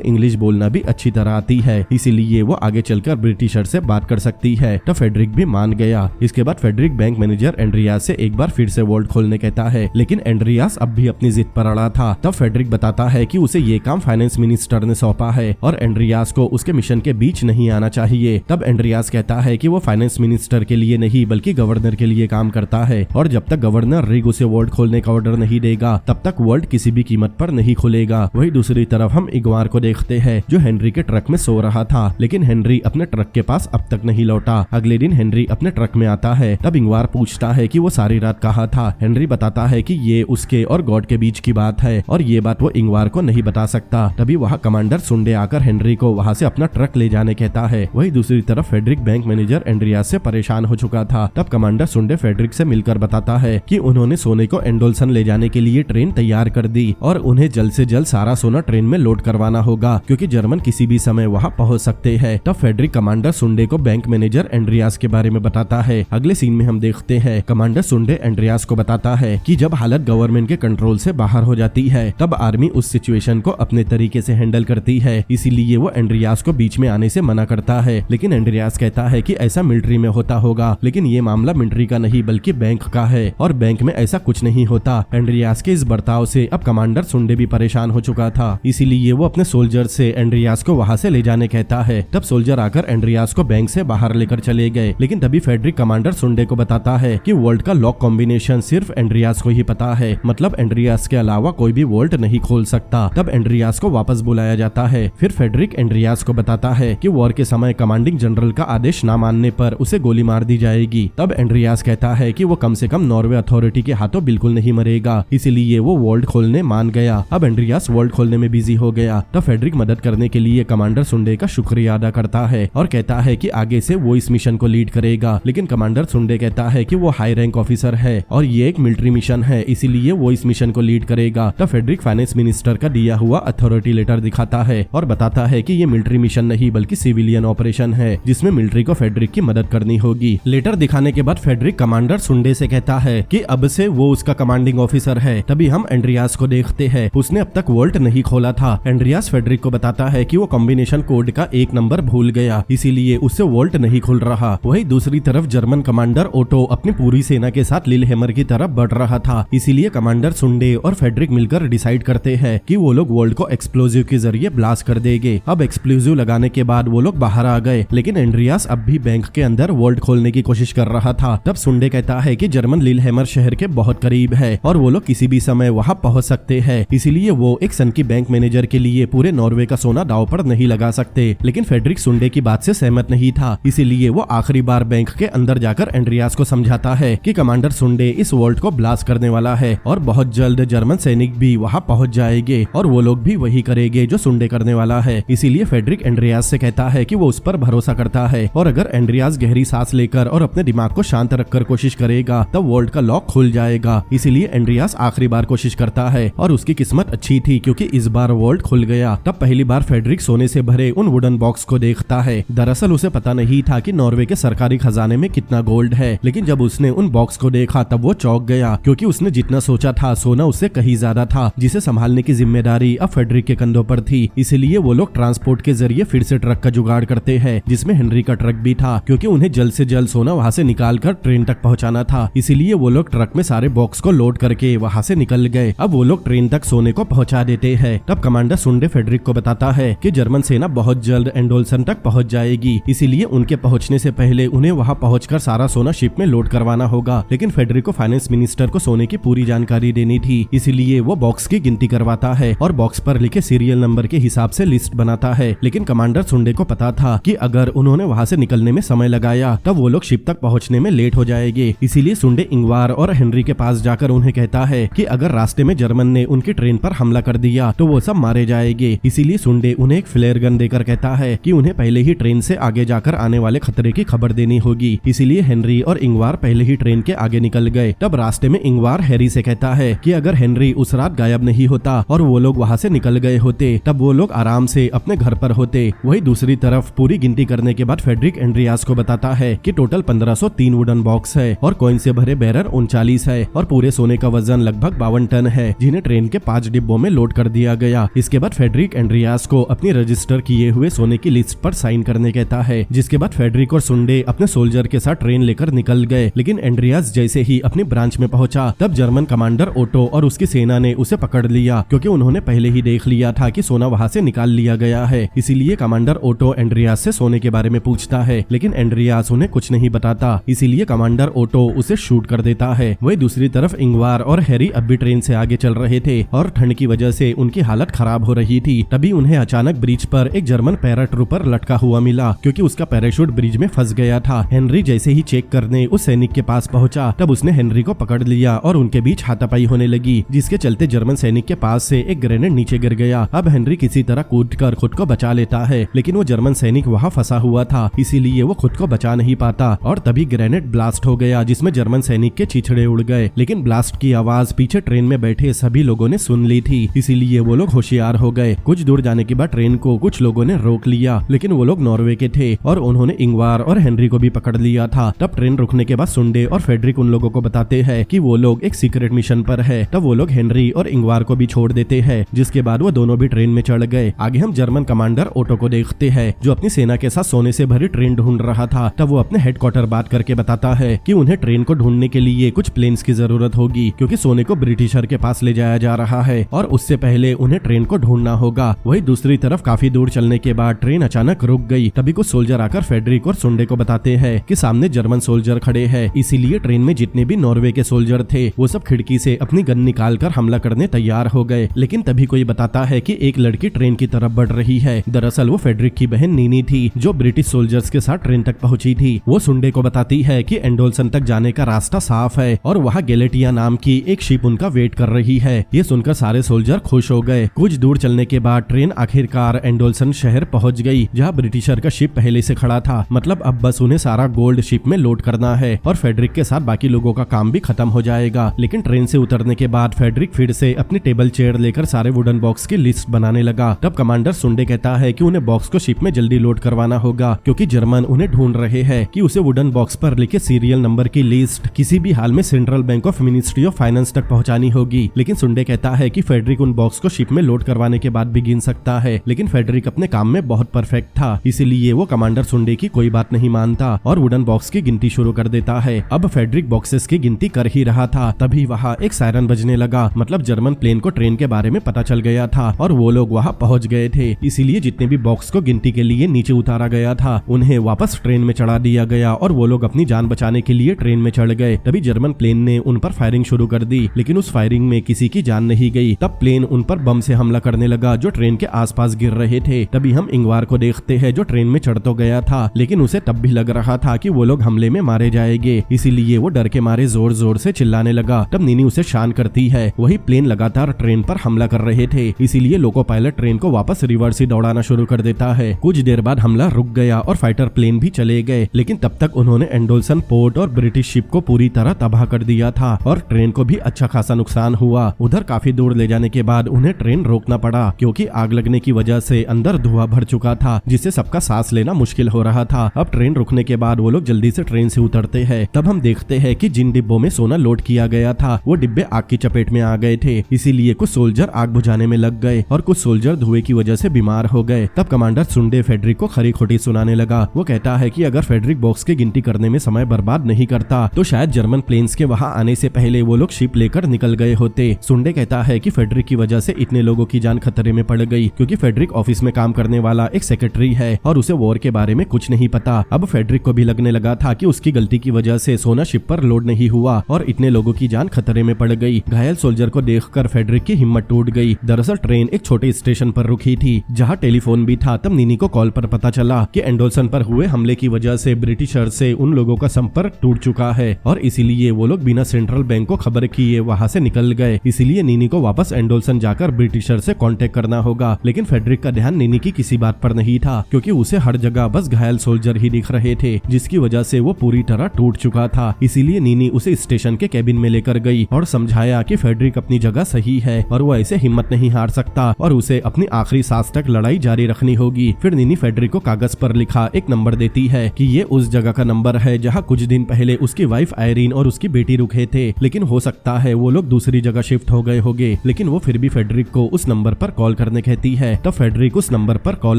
इंग्लिश बोलना भी अच्छी तरह आती है, इसीलिए वो आगे चलकर ब्रिटिशर से बात कर सकती है। तब फेडरिक भी मान गया। इसके बाद फेडरिक बैंक मैनेजर एंड्रियास से एक बार फिर से वॉल्ट खोलने कहता है, लेकिन एंड्रियास अब भी अपनी जिद पर अड़ा था। तब फेडरिक बताता है कि उसे ये काम फाइनेंस मिनिस्टर ने सौंपा है और एंड्रियास को उसके मिशन के बीच नहीं आना चाहिए। तब एंड्रियास कहता है कि वो फाइनेंस मिनिस्टर के लिए नहीं बल्कि गवर्नर के लिए काम करता है, और जब तक गवर्नर रिग उसे वॉल्ट खोलने का ऑर्डर नहीं देगा तब तक वॉल्ट किसी भी कीमत पर नहीं खुलेगा। वही दूसरी तरफ हम इग्वार को देखते हैं, जो हेनरी के ट्रक में सो रहा था, लेकिन हेनरी अपने ट्रक के पास अब तक नहीं लौटा। अगले दिन हेनरी अपने ट्रक में आता है। तब इंगवार पूछता है कि वो सारी रात कहाँ था। हेनरी बताता है कि ये उसके और गॉड के बीच की बात है और ये बात वो इंगवार को नहीं बता सकता। तभी वहाँ कमांडर सुंडे आकर हेनरी को वहाँ से अपना ट्रक ले जाने कहता है। वही दूसरी तरफ फेडरिक बैंक मैनेजर एंड्रियास से परेशान हो चुका था। तब कमांडर सुंडे फेडरिक से मिलकर बताता है कि उन्होंने सोने को एंडोल्सन ले जाने के लिए ट्रेन तैयार कर दी और उन्हें जल्द से जल्द सारा सोना ट्रेन में लोड करवाना होगा, क्योंकि जर्मन किसी भी समय वहाँ पहुँच सकते हैं। तब फेडरिक कमांडर सुंडे को बैंक मैनेजर एंड्रियास के बारे में बताता है। अगले सीन में हम देखते हैं कमांडर सुंडे एंड्रियास को बताता है कि जब हालत गवर्नमेंट के कंट्रोल से बाहर हो जाती है तब आर्मी उस सिचुएशन को अपने तरीके से हैंडल करती है, इसीलिए वो एंड्रियास को बीच में आने से मना करता है। लेकिन एंड्रियास कहता है कि ऐसा मिलिट्री में होता होगा, लेकिन ये मामला मिलिट्री का नहीं बल्कि बैंक का है और बैंक में ऐसा कुछ नहीं होता। एंड्रियास के इस बर्ताव से अब कमांडर सुंडे भी परेशान हो चुका था, इसीलिए वो अपने सोल्जर से एंड्रियास को वहाँ से ले जाने कहता है। तब सोल्जर आकर एंड्रियास को बैंक से बाहर लेकर चले गए, लेकिन तभी फेडरिक कमांडर सुंडे को बताता है कि वोल्ट का लॉक कॉम्बिनेशन सिर्फ एंड्रियास को ही पता है, मतलब एंड्रियास के अलावा कोई भी वोल्ट नहीं खोल सकता। तब एंड्रियास को वापस बुलाया जाता है। फिर फेडरिक एंड्रियास को बताता है कि वॉर के समय कमांडिंग जनरल का आदेश न मानने पर उसे गोली मार दी जाएगी। तब एंड्रियास कहता है कि वो कम से कम नॉर्वे अथॉरिटी के हाथों बिल्कुल नहीं मरेगा, इसीलिए वो वोल्ट खोलने मान गया। अब एंड्रियास वोल्ट खोलने में बिजी हो गया। तब फेडरिक मदद करने के लिए कमांडर सुंडे का शुक्रिया अदा करता है और कहता है कि आगे से वो इस मिशन को लीड करेगा, लेकिन कमांडर सुंडे कहता है कि वो हाई रैंक ऑफिसर है और ये एक मिलिट्री मिशन है, इसीलिए वो इस मिशन को लीड करेगा। तब फेडरिक फाइनेंस मिनिस्टर का दिया हुआ अथॉरिटी लेटर दिखाता है और बताता है कि ये मिलिट्री मिशन नहीं बल्कि सिविलियन ऑपरेशन है, जिसमें मिलिट्री को फेडरिक की मदद करनी होगी। लेटर दिखाने के बाद फेडरिक कमांडर सुंडे से कहता है कि अब से वो उसका कमांडिंग ऑफिसर है। तभी हम एंड्रियास को देखते हैं, उसने अब तक वोल्ट नहीं खोला था। एंड्रियास फेडरिक को बताता है कि वो कॉम्बिनेशन कोड का एक नंबर भूल गया, इसीलिए उससे वोल्ट नहीं खुल रहा। वही दूसरी तरफ जर्मन कमांडर ओटो अपनी पूरी सेना के साथ लिलहैमर की तरफ बढ़ रहा था, इसीलिए कमांडर सुंडे और फेडरिक मिलकर डिसाइड करते हैं कि वो लोग वोल्ट को एक्सप्लोजिव के जरिए ब्लास्ट कर देंगे। अब एक्सप्लोजिव लगाने के बाद वो लोग बाहर आ गए, लेकिन एंड्रियास अब भी बैंक के अंदर वोल्ट खोलने की कोशिश कर रहा था। तब सुंडे कहता है कि जर्मन लिलहैमर शहर के बहुत करीब है और वो लोग किसी भी समय वहाँ पहुँच सकते हैं, इसीलिए वो एक सनकी बैंक मैनेजर के लिए पूरे नॉर्वे का सोना दांव पर नहीं लगा सकते। लेकिन फेडरिक सुंडे की बात से सहमत नहीं था, इसीलिए वो आखिरी बार बैंक के अंदर जाकर एंड्रियास को समझाता है कि कमांडर सुंडे इस वोल्ट को ब्लास्ट करने वाला है और बहुत जल्द जर्मन सैनिक भी वहाँ पहुँच जाएंगे और वो लोग भी वही करेंगे जो सुंडे करने वाला है। इसीलिए फेडरिक एंड्रियास से कहता है कि वो उस पर भरोसा करता है और अगर एंड्रियास गहरी सांस लेकर और अपने दिमाग को शांत रखकर कोशिश करेगा तब वोल्ट का लॉक खुल जाएगा। इसीलिए एंड्रियास आखिरी बार कोशिश करता है और उसकी किस्मत अच्छी थी क्योंकि इस बार वोल्ट खुल गया। तब पहली बार फेडरिक सोने से भरे उन वुडन बॉक्स को देखता है। दरअसल उसे पता नहीं था कि नॉर्वे के सरकारी खजाने में कितना गोल्ड है, लेकिन जब उसने उन बॉक्स को देखा तब वो चौंक गया क्योंकि उसने जितना सोचा था सोना उससे कहीं ज्यादा था, जिसे संभालने की जिम्मेदारी अब फेडरिक के कंधों पर थी। इसलिए वो लोग ट्रांसपोर्ट के जरिए फिर से ट्रक का जुगाड़ करते हैं, जिसमें हेनरी का ट्रक भी था क्योंकि उन्हें जल्द से जल्द सोना वहाँ से निकाल कर ट्रेन तक पहुँचाना था। इसीलिए वो लोग ट्रक में सारे बॉक्स को लोड करके वहाँ से निकल गए। अब वो लोग ट्रेन तक सोने सुंडे को पहुंचा देते हैं। तब कमांडर सुंडे फेडरिक को बताता है कि जर्मन सेना बहुत जल्द एंडोल्सन तक पहुंच जाएगी, इसीलिए उनके पहुंचने से पहले उन्हें वहां पहुंचकर सारा सोना शिप में लोड करवाना होगा। लेकिन फेडरिक को फाइनेंस मिनिस्टर को सोने की पूरी जानकारी देनी थी, इसीलिए वो बॉक्स की गिनती करवाता है और बॉक्स पर लिखे सीरियल नंबर के हिसाब से लिस्ट बनाता है। लेकिन कमांडर सुंडे को पता था कि अगर उन्होंने वहां से निकलने में समय लगाया तब वो लोग शिप तक पहुंचने में लेट हो जाएंगे। इसीलिए सुंडे इंगवार और हेनरी के पास जाकर उन्हें कहता है कि अगर रास्ते में जर्मन ने उनकी ट्रेन पर हमला कर दिया तो वो सब मारे जाएंगे। इसीलिए सुंडे उन्हें एक फ्लेयर गन देकर कहता है कि उन्हें पहले ही ट्रेन से आगे जाकर आने वाले खतरे की खबर देनी होगी। इसीलिए हेनरी और इंगवार पहले ही ट्रेन के आगे निकल गए। तब रास्ते में इंगवार हैरी से कहता है कि अगर हेनरी उस रात गायब नहीं होता और वो लोग वहाँ से निकल गए होते तब वो लोग आराम से अपने घर पर होते। वही दूसरी तरफ पूरी गिनती करने के बाद फेडरिक एंड्रियास को बताता है कि टोटल 1503 वुडन बॉक्स है और कॉइन से भरे बैरर 39 है और पूरे सोने का वजन लगभग 52 टन है, जिन्हें ट्रेन के 5 डिब्बों में लोड कर दिया गया। इसके बाद फेडरिक एंड्रियास को अपनी रजिस्टर किए हुए सोने की लिस्ट पर साइन करने कहता है। जिसके बाद फेडरिक और सुंडे अपने सोल्जर के साथ ट्रेन लेकर निकल गए। लेकिन एंड्रियास जैसे ही अपनी ब्रांच में पहुंचा तब जर्मन कमांडर ओटो और उसकी सेना ने उसे पकड़ लिया, क्योंकि उन्होंने पहले ही देख लिया था कि सोना वहां से निकाल लिया गया है। इसीलिए कमांडर ओटो एंड्रियास से सोने के बारे में पूछता है, लेकिन एंड्रियास उन्हें कुछ नहीं बताता। इसीलिए कमांडर ओटो उसे शूट कर देता है। वही दूसरी तरफ इंगवार और हैरी अब भी ट्रेन से आगे चल रहे थे और ठंड की वजह से उनकी हालत खराब हो रही थी। तभी उन्हें अचानक ब्रिज पर एक जर्मन पैराट्रूपर लटका हुआ मिला, क्योंकि उसका पैराशूट ब्रिज में फंस गया था। हेनरी जैसे ही चेक करने उस सैनिक के पास पहुंचा तब उसने हेनरी को पकड़ लिया और उनके बीच हाथापाई होने लगी, जिसके चलते जर्मन सैनिक के पास से एक ग्रेनेड नीचे गिर गया। अब हेनरी किसी तरह कूदकर खुद को बचा लेता है, लेकिन वो जर्मन सैनिक वहाँ फंसा हुआ था, इसीलिए वो खुद को बचा नहीं पाता और तभी ग्रेनेड ब्लास्ट हो गया, जिसमें जर्मन सैनिक के चिथड़े उड़ गए। लेकिन ब्लास्ट की आवाज पीछे ट्रेन में बैठे सभी लोगों ने सुन ली थी, इसीलिए वो लोग होशियार हो गए। कुछ दूर जाने के बाद ट्रेन को कुछ लोगों ने रोक लिया, लेकिन वो लोग नॉर्वे के थे और उन्होंने इंगवार और हेनरी को भी पकड़ लिया था। तब ट्रेन रुकने के बाद सुंडे और फेडरिक उन लोगों को बताते हैं कि वो लोग एक सीक्रेट मिशन पर है। तब वो लोग हेनरी और इंगवार को भी छोड़ देते हैं, जिसके बाद वो दोनों भी ट्रेन में चढ़ गए। आगे हम जर्मन कमांडर ओटो को देखते हैं, जो अपनी सेना के साथ सोने से भरी ट्रेन ढूंढ रहा था। तब वो अपने हेडक्वार्टर बात करके बताता है कि उन्हें ट्रेन को ढूंढने के लिए कुछ प्लेन्स की जरूरत होगी, क्योंकि सोने को ब्रिटिशर के पास ले जाया जा रहा है और उससे पहले उन्हें ट्रेन को ढूंढना होगा। वही दूसरी तरफ काफी दूर चलने के बाद ट्रेन अचानक रुक गई। तभी कुछ सोल्जर आकर फेडरिक और सुंडे को बताते हैं कि सामने जर्मन सोल्जर खड़े हैं, इसीलिए ट्रेन में जितने भी नॉर्वे के सोल्जर थे वो सब खिड़की से अपनी गन निकालकर हमला करने तैयार हो गए। लेकिन तभी कोई बताता है कि एक लड़की ट्रेन की तरफ बढ़ रही है। दरअसल वो फेडरिक की बहन नीनी थी, जो ब्रिटिश सोल्जर्स के साथ ट्रेन तक पहुंची थी। वो सुंडे को बताती है कि एंडोल्सन तक जाने का रास्ता साफ है और वहाँ गैलेटिया नाम की एक शिप उनका वेट कर रही है। ये सुनकर सारे सोल्जर खुश हो गए। कुछ दूर चलने के बाद ट्रेन आखिरकार एंडोल्सन शहर पहुंच गई, जहाँ ब्रिटिशर का शिप पहले से खड़ा था। मतलब अब बस उन्हें सारा गोल्ड शिप में लोड करना है और फेडरिक के साथ बाकी लोगों का काम भी खत्म हो जाएगा। लेकिन ट्रेन से उतरने के बाद फेडरिक फिर से अपनी टेबल चेयर लेकर सारे वुडन बॉक्स की लिस्ट बनाने लगा। तब कमांडर सुंडे कहता है कि उन्हें बॉक्स को शिप में जल्दी लोड करवाना होगा, क्योंकि जर्मन उन्हें ढूंढ रहे हैं कि उसे वुडन बॉक्स पर लिखे सीरियल नंबर की लिस्ट किसी भी हाल में central bank of ministry of finance तक पहुंचानी होगी। लेकिन सुंडे कहता है कि फेडरिक उन बॉक्स को शिप में लोड करवाने के बाद भी गिन सकता है। लेकिन फेडरिक अपने काम में बहुत परफेक्ट था, इसीलिए वो कमांडर सुंडे की कोई बात नहीं मानता और वुडन बॉक्स की गिनती शुरू कर देता है। अब फेडरिक बॉक्सेस की गिनती कर ही रहा था, तभी वहाँ एक सायरन बजने लगा। मतलब जर्मन प्लेन को ट्रेन के बारे में पता चल गया था और वो लोग वहाँ पहुँच गए थे। इसीलिए जितने भी बॉक्स को गिनती के लिए नीचे उतारा गया था उन्हें वापस ट्रेन में चढ़ा दिया गया और वो लोग अपनी जान बचाने के लिए ट्रेन में चढ़ गए। तभी जर्मन प्लेन ने उन पर फायरिंग शुरू कर दी, लेकिन उस फायरिंग में किसी की जान नहीं गई। तब प्लेन उन पर बम से हमला करने लगा, जो ट्रेन के आसपास गिर रहे थे। तभी हम इंगवार को देखते हैं, जो ट्रेन में चढ़ तो गया था, लेकिन उसे तब भी लग रहा था कि वो लोग हमले में मारे जाएंगे, इसीलिए वो डर के मारे जोर जोर से चिल्लाने लगा। तब नीनी उसे शांत करती है। वही प्लेन लगातार ट्रेन पर हमला कर रहे थे, इसीलिए लोको पायलट ट्रेन को वापस रिवर्स ही दौड़ाना शुरू कर देता है। कुछ देर बाद हमला रुक गया और फाइटर प्लेन भी चले गए, लेकिन तब तक उन्होंने एंडोल्सन पोर्ट और ब्रिटिश शिप को पूरी तरह तबाह कर दिया था और ट्रेन को भी अच्छा खासा नुकसान हुआ। उधर काफी दूर ले जाने के बाद उन्हें ट्रेन रोकना पड़ा, क्योंकि आग लगने की वजह से अंदर धुआं भर चुका था, जिससे सबका सांस लेना मुश्किल हो रहा था। अब ट्रेन रुकने के बाद वो लोग जल्दी से ट्रेन से उतरते हैं। तब हम देखते हैं कि जिन डिब्बों में सोना लोड किया गया था वो डिब्बे आग की चपेट में आ गए थे, इसीलिए कुछ सोल्जर आग बुझाने में लग गए और कुछ सोल्जर धुएं की वजह से बीमार हो गए। तब कमांडर सुंडे फेडरिक को खरी खोटी सुनाने लगा। वो कहता है कि अगर फेडरिक बॉक्स की गिनती करने में समय बर्बाद नहीं करता तो शायद जर्मन प्लेन्स के वहां आने से पहले वो लोग शिप लेकर निकल गए होते। सुंडे कहता है कि फेडरिक की वजह से इतने लोगों की जान खतरे में पड़ गई, क्योंकि फेडरिक ऑफिस में काम करने वाला एक सेक्रेटरी है और उसे वॉर के बारे में कुछ नहीं पता। अब फेडरिक को भी लगने लगा था कि उसकी गलती की वजह से सोना शिप पर लोड नहीं हुआ और इतने लोगों की जान खतरे में पड़ गई। घायल सोल्जर को देखकर फेडरिक की हिम्मत टूट गई। दरअसल ट्रेन एक छोटे स्टेशन पर रुकी थी जहां टेलीफोन भी था। तब नीनी को कॉल पर पता चला कि एंडोल्सन पर हुए हमले की वजह से ब्रिटिशर से उन लोगों का संपर्क टूट चुका है और इसीलिए वो लोग बिना सेंट्रल बैंक को खबर किए वहां से निकल गए। इसीलिए नीनी को वापस एंडोल्सन जाकर ब्रिटिशर से कांटेक्ट करना होगा। लेकिन फेडरिक का ध्यान नीनी की किसी बात पर नहीं था, क्योंकि उसे हर जगह बस घायल सोल्जर ही दिख रहे थे, जिसकी वजह से वो पूरी तरह टूट चुका था। इसीलिए नीनी उसे स्टेशन के कैबिन में लेकर गई और समझाया कि फेडरिक अपनी जगह सही है और वो ऐसे हिम्मत नहीं हार सकता और उसे अपनी आखिरी सांस तक लड़ाई जारी रखनी होगी। फिर नीनी फेडरिक को कागज पर लिखा एक नंबर देती है कि ये उस जगह का नंबर है जहाँ कुछ दिन पहले उसकी वाइफ आयरीन और उसकी बेटी रुके थे, लेकिन हो सकता है वो लोग दूसरी जगह शिफ्ट हो गए होंगे। लेकिन वो फिर भी फेडरिक को उस नंबर पर कॉल करने कहती है। तब फेडरिक उस नंबर पर कॉल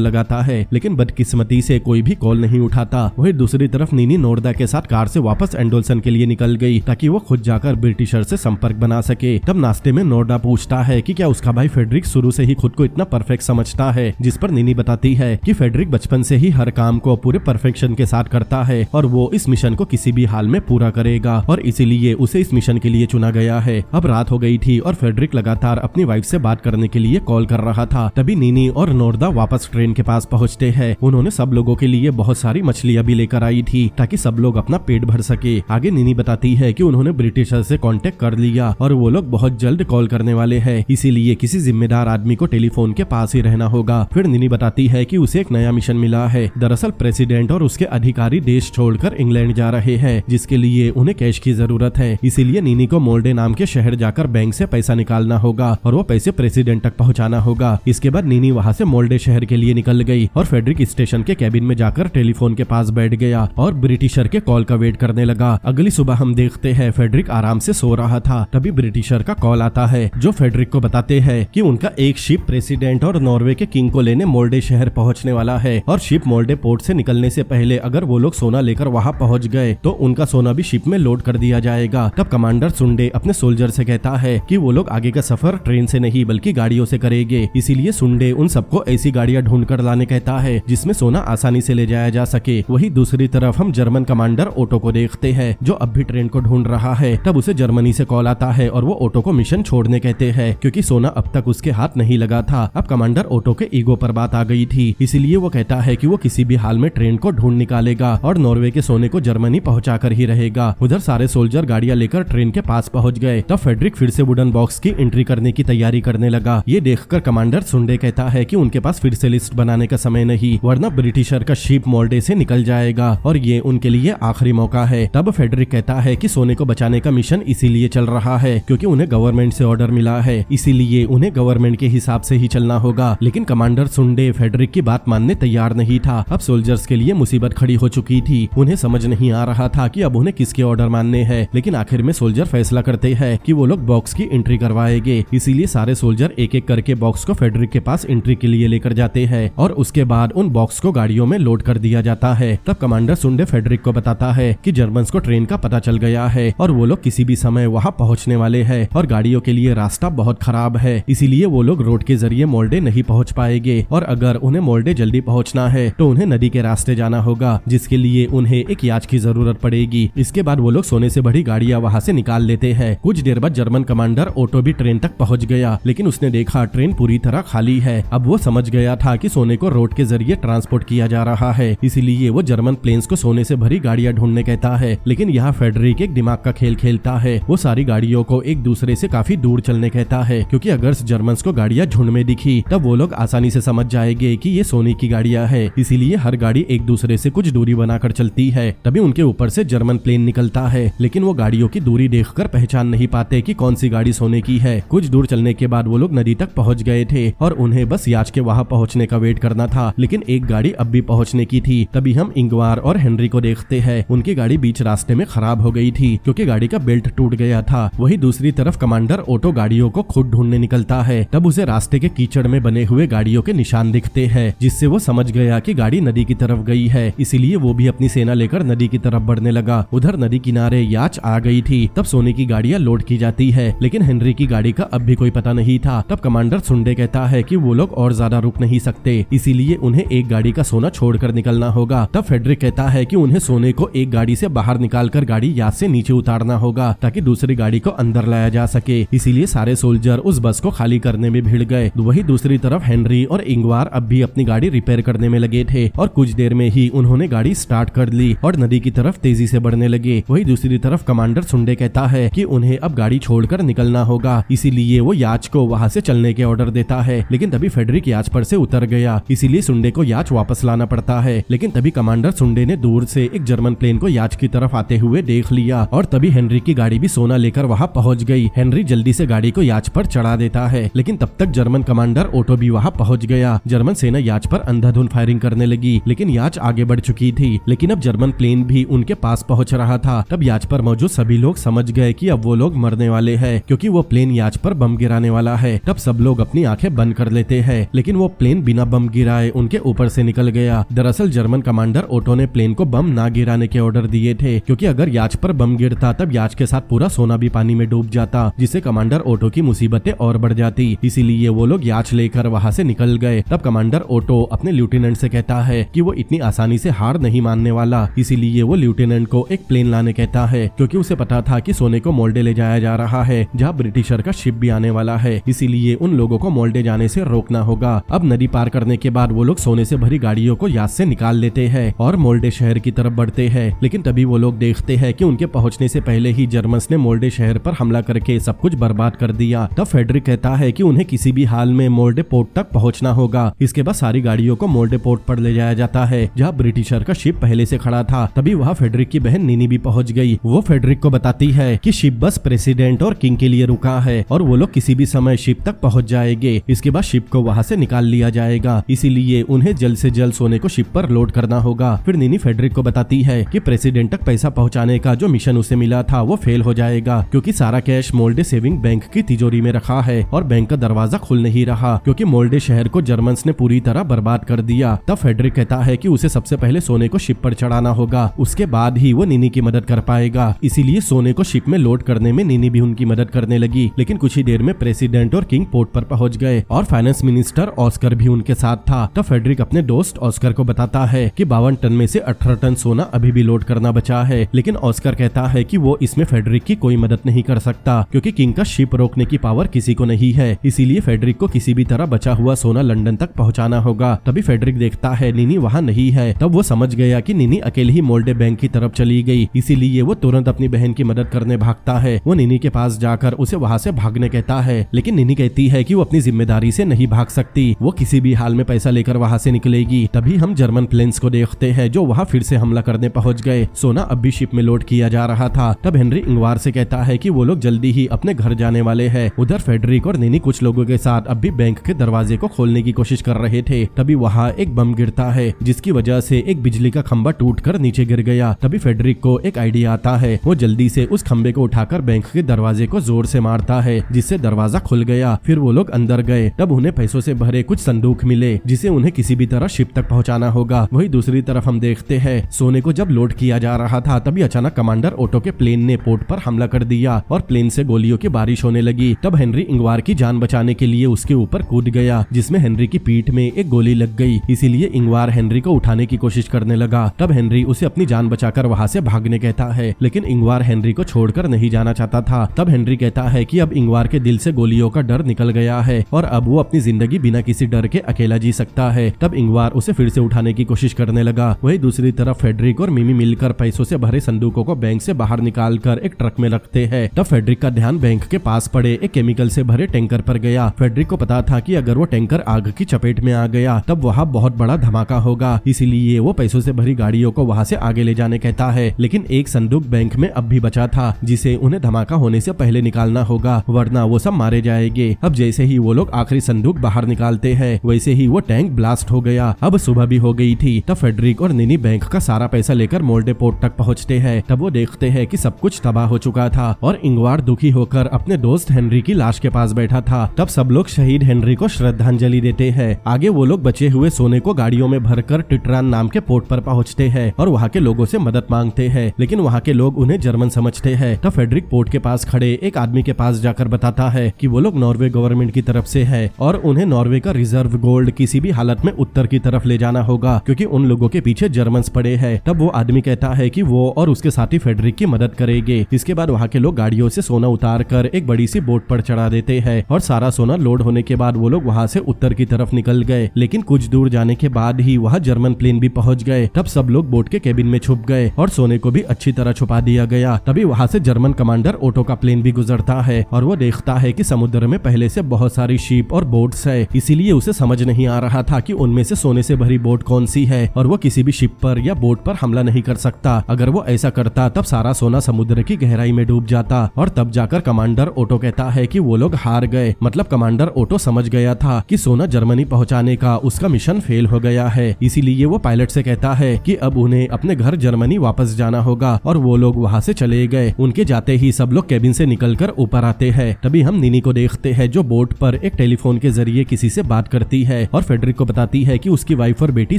लगाता है, लेकिन बदकिस्मती से कोई भी कॉल नहीं उठाता। वही दूसरी तरफ नीनी नोर्दा के साथ कार से वापस एंडोल्सन के लिए निकल गई ताकि वो खुद जाकर ब्रिटिशर से संपर्क बना सके। तब नाश्ते में नोर्दा पूछता है कि क्या उसका भाई फेडरिक शुरू से ही खुद को इतना परफेक्ट समझता है, जिस पर नीनी बताती है कि फेडरिक बचपन से ही हर काम को पूरे परफेक्शन के साथ करता है और वो इस मिशन को किसी भी हाल में पूरा करेगा और इसीलिए उसे इस मिशन के लिए चुना गया है। अब रात हो गई थी और फेडरिक लगातार अपनी वाइफ से बात करने के लिए कॉल कर रहा था। तभी नीनी और नोर्दा वापस ट्रेन के पास पहुंचते हैं। उन्होंने सब लोगों के लिए बहुत सारी मछलियां भी लेकर आई थी ताकि सब लोग अपना पेट भर सके। आगे नीनी बताती है कि उन्होंने ब्रिटिशर से कांटेक्ट कर लिया और वो लोग बहुत जल्द कॉल करने वाले हैं, इसीलिए किसी जिम्मेदार आदमी को टेलीफोन के पास ही रहना होगा। फिर नीनी बताती है कि उसे एक नया मिशन मिला है। दरअसल प्रेसिडेंट और उसके अधिकारी देश छोड़कर इंग्लैंड जा रहे हैं, जिसके लिए उन्हें कैश की जरूरत है। इसीलिए नीनी को मोल्डे नाम के शहर जाकर बैंक से पैसा निकालना होगा और वो पैसे प्रेसिडेंट तक पहुंचाना होगा। इसके बाद नीनी वहां से मोल्डे शहर के लिए निकल गई और फेडरिक स्टेशन के कैबिन में जाकर टेलीफोन के पास बैठ गया और ब्रिटिशर के कॉल का वेट करने लगा। अगली सुबह हम देखते हैं फेडरिक आराम से सो रहा था। तभी ब्रिटिशर का कॉल आता है जो फेडरिक को बताते हैं कि उनका एक शिप प्रेसिडेंट और नॉर्वे के किंग को लेने मोल्डे शहर पहुंचने वाला है और शिप मोल्डे पोर्ट से निकलने से पहले अगर वो लोग सोना लेकर वहां पहुंच गए तो उनका सोना भी शिप में लोड कर दिया जाएगा। तब कमांडर सुंडे अपने सोल्जर से कहता है कि वो लोग आगे का सफर ट्रेन से नहीं बल्कि गाड़ियों से करेंगे। इसीलिए सुंडे उन सबको ऐसी गाड़ियां ढूंढ कर लाने कहता है जिसमें सोना आसानी से ले जाया जा सके। वही दूसरी तरफ हम जर्मन कमांडर ओटो को देखते हैं जो अब भी ट्रेन को ढूंढ रहा है। तब उसे जर्मनी से कॉल आता है और वो ओटो को मिशन छोड़ने कहते हैं क्योंकि सोना अब तक उसके हाथ नहीं लगा था। अब कमांडर ओटो के ईगो पर बात आ गई थी, इसीलिए वो कहता है कि वो किसी भी हाल में ट्रेन को ढूंढ निकालेगा और नॉर्वे के सोने को जर्मनी पहुंचा कर ही रहेगा। उधर सारे सोल्जर गाड़ियां लेकर ट्रेन के पास पहुंच गए। तब फेडरिक फिर से वुडन बॉक्स की एंट्री करने की तैयारी करने लगा। ये देखकर कमांडर सुंडे कहता है कि उनके पास फिर से लिस्ट बनाने का समय नहीं, वरना ब्रिटिशर का शिप मोल्डे से निकल जाएगा और ये उनके लिए आखिरी मौका है। तब फेडरिक कहता है कि सोने को बचाने का मिशन इसीलिए चल रहा है क्योंकि उन्हें गवर्नमेंट से ऑर्डर मिला है, इसीलिए उन्हें गवर्नमेंट के हिसाब से ही चलना होगा। लेकिन कमांडर सुंडे फेडरिक की बात मानने तैयार नहीं था। अब सोल्जर्स के लिए मुसीबत खड़ी हो चुकी थी। उन्हें समझ नहीं आ रहा था कि अब उन्हें किसके ऑर्डर मानने हैं। लेकिन आखिर में सोल्जर फैसला करते हैं कि वो लोग बॉक्स की एंट्री करवाएंगे। इसीलिए सारे सोल्जर एक एक करके बॉक्स को फेडरिक के पास एंट्री के लिए लेकर जाते हैं और उसके बाद उन बॉक्स को गाड़ियों में लोड कर दिया जाता है। तब कमांडर सुंडे फेडरिक को बताता है कि जर्मन्स को ट्रेन का पता चल गया है और वो लोग किसी भी समय वहां पहुंचने वाले हैं और गाड़ियों के लिए रास्ता बहुत खराब है, इसीलिए वो लोग रोड के जरिए मोल्डे नहीं पहुंच पाएंगे और अगर उन्हें मोल्डे जल्दी पहुंचना है तो उन्हें नदी के रास्ते जाना होगा, जिसके लिए उन्हें एक याच की जरूरत पड़ेगी। इसके बाद वो लोग सोने से भरी गाड़ियां वहां से निकाल लेते हैं। कुछ देर बाद जर्मन कमांडर ओटो भी ट्रेन तक पहुंच गया, लेकिन उसने देखा ट्रेन पूरी तरह खाली है। अब वो समझ गया था कि सोने को रोड के जरिए ट्रांसपोर्ट किया जा रहा है, इसीलिए वो जर्मन प्लेन्स को सोने से भरी गाड़ियां ढूंढने कहता है। लेकिन यहाँ फेडरिक एक दिमाग का खेल खेलता है। वो सारी गाड़ियों को एक दूसरे से काफी दूर चलने कहता है क्योंकि अगर जर्मन्स को गाड़ियां झुंड में दिखी तब वो लोग आसानी से समझ जाएंगे कि ये सोने की गाड़ियां है, इसीलिए हर गाड़ी एक दूसरे से कुछ दूरी बनाकर चलती है। तभी उनके ऊपर से जर्मन प्लेन निकलता है, लेकिन वो गाड़ियों की दूरी देखकर पहचान नहीं पाते कि कौन सी गाड़ी सोने की है। कुछ दूर चलने के बाद वो लोग नदी तक पहुंच गए थे और उन्हें बस याच के वहां पहुंचने का वेट करना था, लेकिन एक गाड़ी अब भी पहुंचने की थी। तभी हम इंगवार और हेनरी को देखते हैं। उनकी गाड़ी बीच रास्ते में खराब हो गई थी क्योंकि गाड़ी का बेल्ट टूट गया था। वही दूसरी तरफ कमांडर ओटो गाड़ियों को खुद ढूंढने निकलता है। तब उसे रास्ते के कीचड़ में बने हुए गाड़ियों के निशान दिखते हैं, जिससे वो समझ गया कि गाड़ी नदी की तरफ गई है, इसीलिए वो भी अपनी सेना लेकर नदी की तरफ बढ़ने लगा। उधर नदी किनारे याच आ गई थी। तब सोने की गाड़ियां लोड की जाती है, लेकिन हेनरी की गाड़ी गाड़ी का अब भी कोई पता नहीं था। तब कमांडर सुंडे कहता है कि वो लोग और ज्यादा रुक नहीं सकते, इसीलिए उन्हें एक गाड़ी का सोना छोड़कर निकलना होगा। तब फेडरिक कहता है कि उन्हें सोने को एक गाड़ी से बाहर निकालकर गाड़ी याद से नीचे उतारना होगा ताकि दूसरी गाड़ी को अंदर लाया जा सके। इसीलिए सारे सोल्जर उस बस को खाली करने में भिड़ गए। वही दूसरी तरफ हेनरी और इंगवार अब भी अपनी गाड़ी रिपेयर करने में लगे थे और कुछ देर में ही उन्होंने गाड़ी स्टार्ट कर ली और नदी की तरफ तेजी से बढ़ने लगे। वही दूसरी तरफ कमांडर सुंडे कहता है कि उन्हें अब गाड़ी छोड़कर निकलना होगा, इसीलिए वो याच को वहाँ से चलने के ऑर्डर देता है। लेकिन तभी फेडरिक याच पर से उतर गया, इसीलिए सुंडे को याच वापस लाना पड़ता है। लेकिन तभी कमांडर सुंडे ने दूर से एक जर्मन प्लेन को याच की तरफ आते हुए देख लिया और तभी हेनरी की गाड़ी भी सोना लेकर वहाँ पहुँच गई। हेनरी जल्दी से गाड़ी को याच पर चढ़ा देता है, लेकिन तब तक जर्मन कमांडर ओटो भी वहाँ पहुँच गया। जर्मन सेना याच पर अंधाधुंध फायरिंग करने लगी, लेकिन याच आगे बढ़ चुकी थी। लेकिन अब जर्मन प्लेन भी उनके पास पहुँच रहा था। तब याच पर मौजूद सभी लोग समझ गए कि अब वो लोग मरने वाले हैं, क्योंकि वो प्लेन याच पर बम गिराने वाला है। तब सब लोग अपनी आंखें बंद कर लेते हैं, लेकिन वो प्लेन बिना बम गिराए उनके ऊपर से निकल गया। दरअसल जर्मन कमांडर ओटो ने प्लेन को बम ना गिराने के ऑर्डर दिए थे, क्योंकि अगर याच पर बम गिरता तब याच के साथ पूरा सोना भी पानी में डूब जाता, जिससे कमांडर ओटो की मुसीबतें और बढ़ जाती। इसीलिए वो लोग याच लेकर वहाँ से निकल गए। तब कमांडर ओटो अपने लेफ्टिनेंट से कहता है कि वो इतनी आसानी से हार नहीं मानने वाला, इसीलिए वो लेफ्टिनेंट को एक प्लेन लाने कहता है, क्योंकि उसे पता था कि सोने को मोल्डे ले जाया जा रहा है, जहाँ ब्रिटिशर का शिप भी आने वाला है। इसीलिए उन लोगों को मोल्डे जाने से रोकना होगा। अब नदी पार करने के बाद वो लोग सोने से भरी गाड़ियों को याच से निकाल लेते हैं और मोल्डे शहर की तरफ बढ़ते हैं। लेकिन तभी वो लोग देखते हैं कि उनके पहुंचने से पहले ही जर्मन्स ने मोल्डे शहर पर हमला करके सब कुछ बर्बाद कर दिया। तब फेडरिक कहता है कि उन्हें किसी भी हाल में मोल्डे पोर्ट तक पहुंचना होगा। इसके बाद सारी गाड़ियों को मोल्डे पोर्ट पर ले जाया जाता है, जहाँ ब्रिटिशर का शिप पहले से खड़ा था। तभी वहाँ फेडरिक की बहन नीनी भी पहुंच गई। वो फेडरिक को बताती है कि शिप बस प्रेसिडेंट और किंग के लिए रुका है और वो लोग किसी भी समय शिप तक पहुंच जाएंगे। इसके बाद शिप को वहाँ से निकाल लिया जाएगा, इसीलिए उन्हें जल्द से जल्द सोने को शिप पर लोड करना होगा। फिर नीनी फेडरिक को बताती है कि प्रेसिडेंट तक पैसा पहुंचाने का जो मिशन उसे मिला था वो फेल हो जाएगा, क्योंकि सारा कैश मोल्डे सेविंग बैंक की तिजोरी में रखा है और बैंक का दरवाजा खुल नहीं रहा, क्योंकि मोल्डे शहर को जर्मन्स ने पूरी तरह बर्बाद कर दिया। तब फेडरिक कहता है कि उसे सबसे पहले सोने को शिप पर चढ़ाना होगा, उसके बाद ही वो नीनी की मदद कर पाएगा। इसीलिए सोने को शिप में लोड करने में नीनी भी उनकी मदद करने लगी। लेकिन कुछ ही देर में प्रेसिडेंट और किंग पोर्ट पर पहुंच गए और फाइनेंस मिनिस्टर ऑस्कर भी उनके साथ था। तब फेडरिक अपने दोस्त ऑस्कर को बताता है कि 52 टन में से 18 टन सोना अभी भी लोड करना बचा है। लेकिन ऑस्कर कहता है कि वो इसमें फेडरिक की कोई मदद नहीं कर सकता, क्योंकि किंग का शिप रोकने की पावर किसी को नहीं है। इसीलिए फेडरिक को किसी भी तरह बचा हुआ सोना लंदन तक पहुंचाना होगा। तभी फेडरिक देखता है नीनी वहाँ नहीं है। तब वो समझ गया कि नीनी अकेले ही मोल्डे बैंक की तरफ चली गई, इसीलिए वो तुरंत अपनी बहन की मदद करने भागता है। वो नीनी के पास जाकर उसे वहाँ से भागने कहता है, लेकिन नीनी कहती है कि वो अपनी जिम्मेदारी से नहीं भाग सकती, वो किसी भी हाल में पैसा लेकर वहाँ से निकलेगी। तभी हम जर्मन प्लेन्स को देखते हैं जो वहाँ फिर से हमला करने पहुंच गए। सोना अब भी शिप में लोड किया जा रहा था। तब हेनरी इंगवार से कहता है कि वो लोग जल्दी ही अपने घर जाने वाले हैं। उधर फेडरिक और नीनी कुछ लोगों के साथ अब भी बैंक के दरवाजे को खोलने की कोशिश कर रहे थे। तभी वहाँ एक बम गिरता है, जिसकी वजह से एक बिजली का खंबा टूटकर नीचे गिर गया। तभी फेडरिक को एक आइडिया आता है। वो जल्दी से उस खंबे को उठाकर बैंक के दरवाजे को जोर से मारता है, जिससे दरवाजा खुल गया। फिर वो लोग अंदर गए। तब उन्हें पैसों से भरे कुछ संदूक मिले, जिसे उन्हें किसी भी तरह शिप तक पहुंचाना होगा। वही दूसरी तरफ हम देखते हैं सोने को जब लोड किया जा रहा था, तभी अचानक कमांडर ओटो के प्लेन ने पोर्ट पर हमला कर दिया और प्लेन से गोलियों की बारिश होने लगी। तब हेनरी इंगवार की जान बचाने के लिए उसके ऊपर कूद गया, जिसमें हेनरी की पीठ में एक गोली लग गई। इसीलिए इंगवार हेनरी को उठाने की कोशिश करने लगा। तब हेनरी उसे अपनी जान बचाकर वहाँ से भागने कहता है, लेकिन इंगवार हेनरी को छोड़कर नहीं जाना चाहता था। तब हेनरी कहता है कि अब इंगवार के दिल से गोलियों का डर निकल गया है और अब वो अपनी जिंदगी बिना किसी डर के अकेला जी सकता है। तब इंगवार उसे फिर से उठाने की कोशिश करने लगा। वही दूसरी तरफ फेडरिक और मिमी मिलकर पैसों से भरे संदूकों को बैंक से बाहर निकालकर एक ट्रक में रखते हैं। तब फेडरिक का ध्यान बैंक के पास पड़े एक केमिकल से भरे टैंकर पर गया। फेडरिक को पता था कि अगर वो टैंकर आग की चपेट में आ गया तब वहाँ बहुत बड़ा धमाका होगा, इसीलिए वो पैसों से भरी गाड़ियों को वहाँ से आगे ले जाने कहता है। लेकिन एक संदूक बैंक में अब भी बचा था, जिसे उन्हें धमाका होने से पहले निकालना होगा, वरना वो सब मारे जाएंगे। अब जैसे ही वो लोग आखिरी संदूक बाहर निकालते हैं, वैसे ही वो टैंक ब्लास्ट हो गया। अब सुबह भी हो गई थी। तब फेडरिक और नीनी बैंक का सारा पैसा लेकर मोल्डे पोर्ट तक पहुँचते हैं। तब वो देखते हैं कि सब कुछ तबाह हो चुका था और इंगवार दुखी होकर अपने दोस्त हेनरी की लाश के पास बैठा था। तब सब लोग शहीद हेनरी को श्रद्धांजलि देते हैं। आगे वो लोग बचे हुए सोने को गाड़ियों में भरकर टिट्रान नाम के पोर्ट पर पहुंचते हैं और वहाँ के लोगों से मदद मांगते हैं, लेकिन वहाँ के लोग उन्हें जर्मन समझते हैं। तब फेडरिक पोर्ट के पास खड़े एक आदमी के पास जाकर जाकर बताता है कि वो लोग नॉर्वे गवर्नमेंट की तरफ से है और उन्हें नॉर्वे का रिजर्व गोल्ड किसी भी हालत में उत्तर की तरफ ले जाना होगा क्योंकि उन लोगों के पीछे जर्मन्स पड़े हैं। तब वो आदमी कहता है कि वो और उसके साथी फेडरिक की मदद करेंगे। इसके बाद वहाँ के लोग गाड़ियों से सोना उतार कर एक बड़ी सी बोट पर चढ़ा देते हैं और सारा सोना लोड होने के बाद वो लोग वहाँ से उत्तर की तरफ निकल गए। लेकिन कुछ दूर जाने के बाद ही वहाँ जर्मन प्लेन भी पहुंच गए। तब सब लोग बोट के केबिन में छुप गए और सोने को भी अच्छी तरह छुपा दिया गया। तभी वहाँ से जर्मन कमांडर ओटो का प्लेन भी गुजरता है और वो देखता है कि समुद्र में पहले से बहुत सारी शिप और बोट्स है, इसीलिए उसे समझ नहीं आ रहा था कि उनमें से सोने से भरी बोट कौन सी है और वो किसी भी शिप पर या बोट पर हमला नहीं कर सकता। अगर वो ऐसा करता तब सारा सोना समुद्र की गहराई में डूब जाता और तब जाकर कमांडर ओटो कहता है कि वो लोग हार गए। मतलब कमांडर ओटो समझ गया था कि सोना जर्मनी पहुंचाने का उसका मिशन फेल हो गया है, इसीलिए वो पायलट से कहता है कि अब उन्हें अपने घर जर्मनी वापस जाना होगा और वो लोग वहाँ से चले गए। उनके जाते ही सब लोग केबिन से निकलकर ऊपर आते हैं। तभी हम निनी को देखते हैं जो बोट पर एक टेलीफोन के जरिए किसी से बात करती है और फेडरिक को बताती है कि उसकी वाइफ और बेटी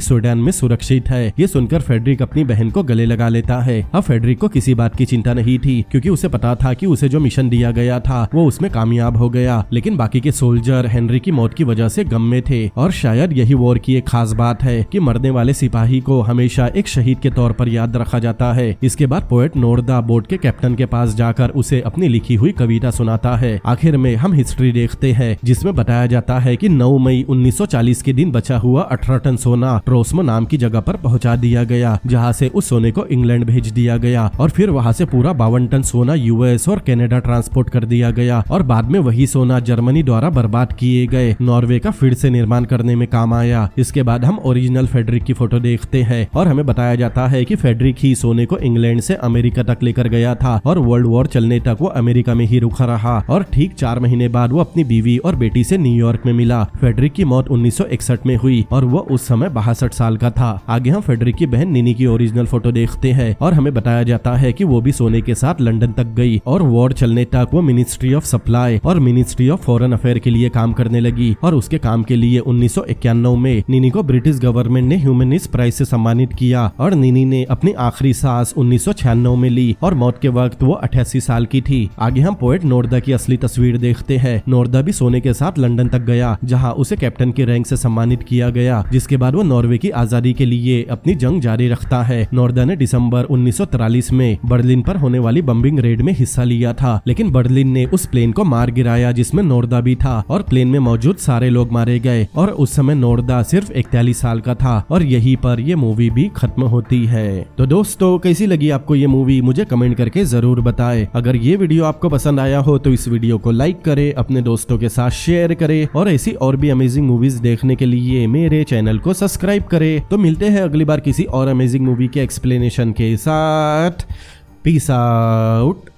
स्वीडन में सुरक्षित है। ये सुनकर फेडरिक अपनी बहन को गले लगा लेता है। अब फेडरिक को किसी बात की चिंता नहीं थी क्योंकि उसे पता था कि उसे जो मिशन दिया गया था वो उसमें कामयाब हो गया। लेकिन बाकी के सोल्जर हेनरी की मौत की वजह से गम में थे और शायद यही वॉर की एक खास बात है कि मरने वाले सिपाही को हमेशा एक शहीद के तौर पर याद रखा जाता है। इसके बाद पोएट नोर्दा बोट के कैप्टन के पास जाकर उसे अपनी लिखी हुई कविता सुनाता है। आखिर में हम हिस्ट्री देखते हैं जिसमें बताया जाता है कि 9 मई 1940 के दिन बचा हुआ 18 टन सोना ट्रोस्मो नाम की जगह पर पहुंचा दिया गया, जहां से उस सोने को इंग्लैंड भेज दिया गया और फिर वहां से पूरा 52 टन सोना यूएस और कनाडा ट्रांसपोर्ट कर दिया गया और बाद में वही सोना जर्मनी द्वारा बर्बाद किए गए नॉर्वे का फिर से निर्माण करने में काम आया। इसके बाद हम ओरिजिनल फेडरिक की फोटो देखते हैं और हमें बताया जाता है कि फेडरिक ही सोने को इंग्लैंड से अमेरिका तक लेकर गया था और वर्ल्ड वॉर चलने तक वो अमेरिका में ही रुका रहा और ठीक 4 महीने बाद वो अपनी बीवी और बेटी से न्यूयॉर्क में मिला। फेडरिक की मौत 1961 में हुई और वो उस समय 62 साल का था। आगे हम फेडरिक की बहन निनी की ओरिजिनल फोटो देखते हैं और हमें बताया जाता है कि वो भी सोने के साथ लंदन तक गई और वॉर चलने तक वो मिनिस्ट्री ऑफ सप्लाई और मिनिस्ट्री ऑफ फॉरेन अफेयर के लिए काम करने लगी और उसके काम के लिए 1991 में निनी को ब्रिटिश गवर्नमेंट ने ह्यूमनिस्ट प्राइज से सम्मानित किया और निनी ने अपनी आखिरी सांस 1996 में ली और मौत के वक्त वो 88 साल की थी। आगे हम पोएट नोर्दा की असली तस्वीर देखते हैं। नोर्दा भी सोने के साथ लंदन तक गया जहां उसे कैप्टन के रैंक से सम्मानित किया गया, जिसके बाद वो नॉर्वे की आजादी के लिए अपनी जंग जारी रखता है। नोर्दा ने दिसंबर 1943 में बर्लिन पर होने वाली बम्बिंग रेड में हिस्सा लिया था, लेकिन बर्लिन ने उस प्लेन को मार गिराया जिसमें नोर्दा भी था और प्लेन में मौजूद सारे लोग मारे गए और उस समय नोर्दा सिर्फ 41 साल का था और यहीं पर ये मूवी भी खत्म होती है। तो दोस्तों कैसी लगी आपको ये मूवी मुझे कमेंट करके जरूर बताएं। अगर ये वीडियो आपको पसंद आया हो तो इस वीडियो को लाइक करें, अपने दोस्तों के साथ शेयर करें और ऐसी और भी अमेजिंग मूवीज देखने के लिए मेरे चैनल को सब्सक्राइब करें। तो मिलते हैं अगली बार किसी और अमेजिंग मूवी के एक्सप्लेनेशन के साथ। Peace out.